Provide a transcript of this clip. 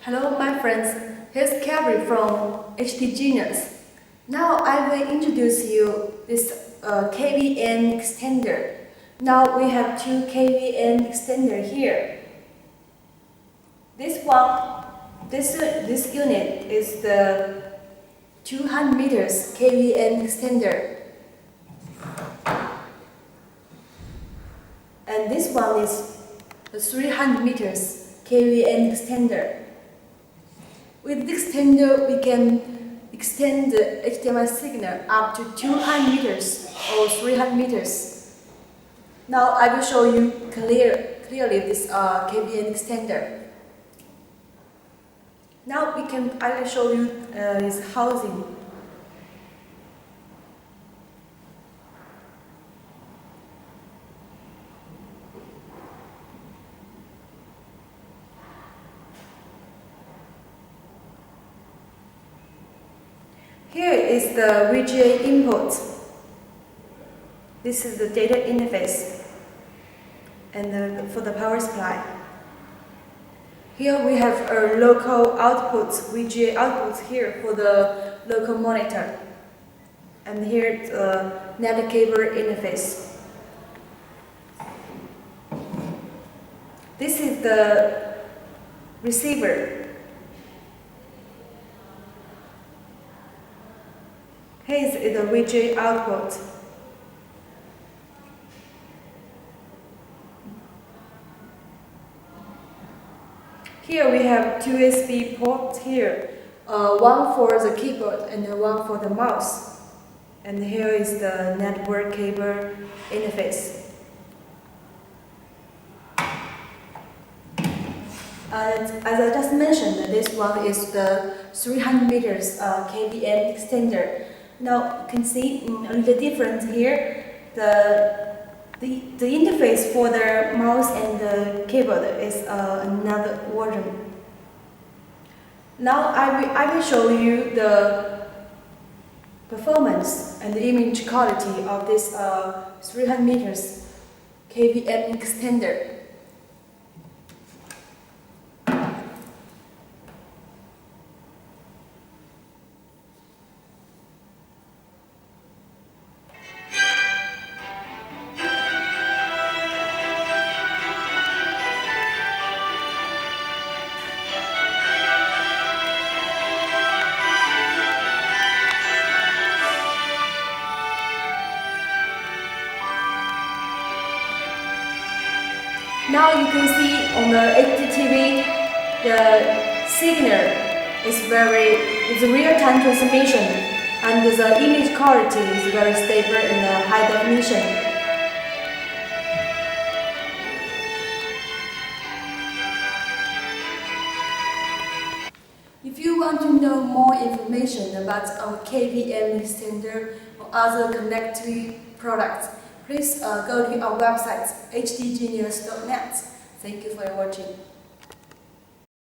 Hello my friends, here's Carrie from hdgenius. Now I will introduce you this KVM extender. Now we have two KVM extender here. This unit is the 200 meters KVM extender. And this one is the 300 meters KVM extender. With this extender, we can extend the HDMI signal up to 200 meters or 300 meters. Now I will show you clearly this KVM extender. Now I will show you its housing. Here is the VGA input. This is the data interface and for the power supply. Here we have a local output, VGA output here for the local monitor. And here the net cable interface. This is the receiver. Here is the VGA output. Here we have two USB ports here, one for the keyboard and one for the mouse. And here is the network cable interface. And as I just mentioned, this one is the 300 meters KVM extender. Now you can see a little different here. The interface for the mouse and the keyboard is another version. Now I will show you the performance and the image quality of this 300 meters KVM extender. Now you can see on the HDTV, the signal is real-time transmission, and the image quality is very stable and high definition. If you want to know more information about our KVM extender or other connectivity products, please go to our website hdgenius.net. Thank you for watching.